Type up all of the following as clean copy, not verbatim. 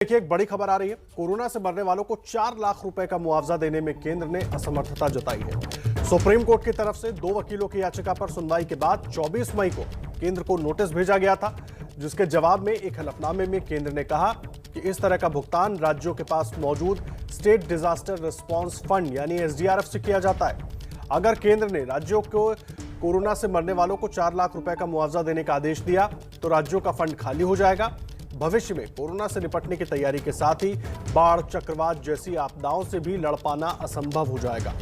देखिए, एक बड़ी खबर आ रही है। कोरोना से मरने वालों को 4 लाख रुपए का मुआवजा देने में केंद्र ने असमर्थता जताई है। सुप्रीम कोर्ट की तरफ से 2 वकीलों की याचिका पर सुनवाई के बाद 24 मई को केंद्र को नोटिस भेजा गया था, जिसके जवाब में एक हलफनामे में केंद्र ने कहा कि इस तरह का भुगतान राज्यों के पास मौजूद स्टेट डिजास्टर रिस्पांस फंड यानी एसडीआरएफ से किया जाता है। अगर केंद्र ने राज्यों को कोरोना से मरने वालों को 4 लाख रुपए का मुआवजा देने का आदेश दिया तो राज्यों का फंड खाली हो जाएगा। भविष्य में कोरोना से निपटने की तैयारी के साथ ही बाढ़, चक्रवात जैसी आपदाओं से भी लड़ पाना असंभव हो जाएगा।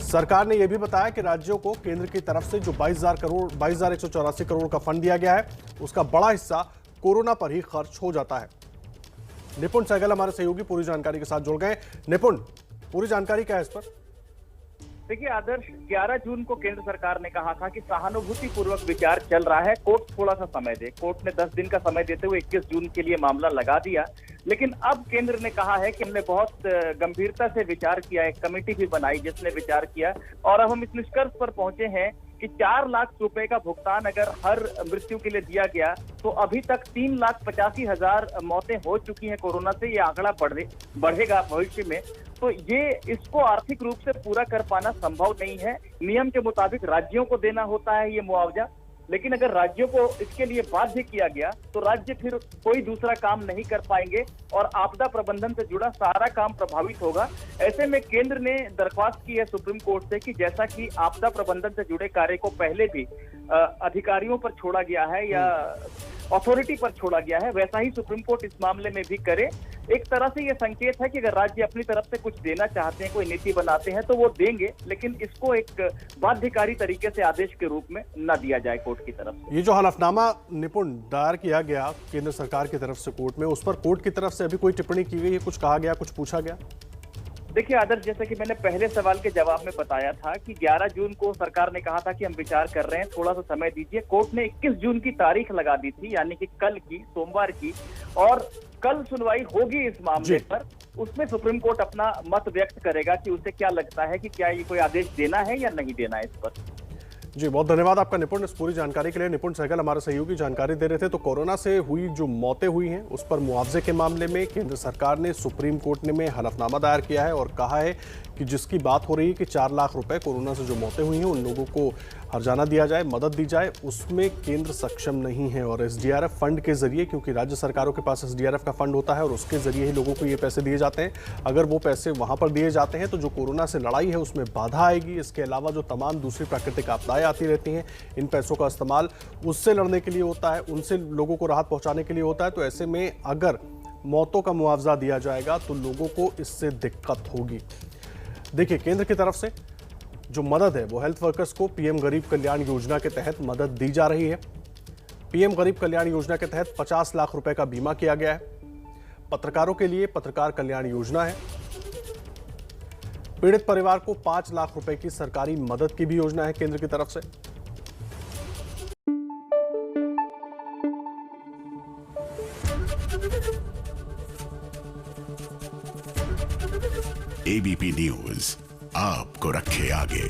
सरकार ने यह भी बताया कि राज्यों को केंद्र की तरफ से जो 22,184 करोड़ का फंड दिया गया है, उसका बड़ा हिस्सा कोरोना पर ही खर्च हो जाता है। निपुण सहगल हमारे सहयोगी पूरी जानकारी के साथ जुड़ गए। निपुण, पूरी जानकारी क्या है इस पर? देखिए आदर्श, 11 जून को केंद्र सरकार ने कहा था कि सहानुभूति पूर्वक विचार चल रहा है, कोर्ट थोड़ा सा समय दे। कोर्ट ने 10 दिन का समय देते हुए 21 जून के लिए मामला लगा दिया। लेकिन अब केंद्र ने कहा है कि हमने बहुत गंभीरता से विचार किया, एक कमेटी भी बनाई जिसने विचार किया और अब हम इस निष्कर्ष पर पहुंचे हैं कि 4 लाख रुपए का भुगतान अगर हर मृत्यु के लिए दिया गया तो अभी तक 3,85,000 मौतें हो चुकी हैं कोरोना से। ये आंकड़ा बढ़ेगा भविष्य में, तो ये इसको आर्थिक रूप से पूरा कर पाना संभव नहीं है। नियम के मुताबिक राज्यों को देना होता है ये मुआवजा, लेकिन अगर राज्यों को इसके लिए बाध्य किया गया तो राज्य फिर कोई दूसरा काम नहीं कर पाएंगे और आपदा प्रबंधन से जुड़ा सारा काम प्रभावित होगा। ऐसे में केंद्र ने दरख्वास्त की है सुप्रीम कोर्ट से कि जैसा कि आपदा प्रबंधन से जुड़े कार्य को पहले भी अधिकारियों पर छोड़ा गया है या अथॉरिटी पर छोड़ा गया है, वैसा ही सुप्रीम कोर्ट इस मामले में भी करे। एक तरह से ये संकेत है कि अगर राज्य अपनी तरफ से कुछ देना चाहते हैं, कोई नीति बनाते हैं तो वो देंगे, लेकिन इसको एक बाध्यकारी तरीके से आदेश के रूप में न दिया जाए कोर्ट की तरफ से। ये जो हलफनामा निपुण दायर किया गया केंद्र सरकार की तरफ से कोर्ट में, उस पर कोर्ट की तरफ से अभी कोई टिप्पणी की गई है? कुछ कहा गया, कुछ पूछा गया? देखिए आदर्श, जैसे कि मैंने पहले सवाल के जवाब में बताया था कि 11 जून को सरकार ने कहा था कि हम विचार कर रहे हैं, थोड़ा सा समय दीजिए। कोर्ट ने 21 जून की तारीख लगा दी थी, यानी कि कल की, सोमवार की, और कल सुनवाई होगी इस मामले पर। उसमें सुप्रीम कोर्ट अपना मत व्यक्त करेगा कि उसे क्या लगता है कि क्या ये कोई आदेश देना है या नहीं देना है इस पर। जी, बहुत धन्यवाद आपका निपुण, इस पूरी जानकारी के लिए। निपुण सहगल हमारे सहयोगी जानकारी दे रहे थे। तो कोरोना से हुई जो मौतें हुई हैं उस पर मुआवजे के मामले में केंद्र सरकार ने सुप्रीम कोर्ट में हलफनामा दायर किया है और कहा है कि जिसकी बात हो रही है कि 4 लाख रुपए कोरोना से जो मौतें हुई हैं उन लोगों को हर्जाना दिया जाए, मदद दी जाए, उसमें केंद्र सक्षम नहीं है। और एसडीआरएफ फंड के जरिए, क्योंकि राज्य सरकारों के पास एसडीआरएफ का फंड होता है और उसके जरिए ही लोगों को ये पैसे दिए जाते हैं, अगर वो पैसे वहां पर दिए जाते हैं तो जो कोरोना से लड़ाई है उसमें बाधा आएगी। इसके अलावा जो तमाम दूसरी प्राकृतिक आपदाएं आती रहती हैं, इन पैसों का इस्तेमाल उससे लड़ने के लिए होता है, उनसे लोगों को राहत पहुंचाने के लिए होता है। तो ऐसे में अगर मौतों का मुआवजा दिया जाएगा तो लोगों को इससे दिक्कत होगी। देखिए, केंद्र की तरफ से जो मदद है वो हेल्थ वर्कर्स को पीएम गरीब कल्याण योजना के तहत मदद दी जा रही है। पीएम गरीब कल्याण योजना के तहत 50 लाख रुपए का बीमा किया गया है। पत्रकारों के लिए पत्रकार कल्याण योजना है। पीड़ित परिवार को 5 लाख रुपए की सरकारी मदद की भी योजना है केंद्र की तरफ से। एबीपी न्यूज आपको रखे आगे।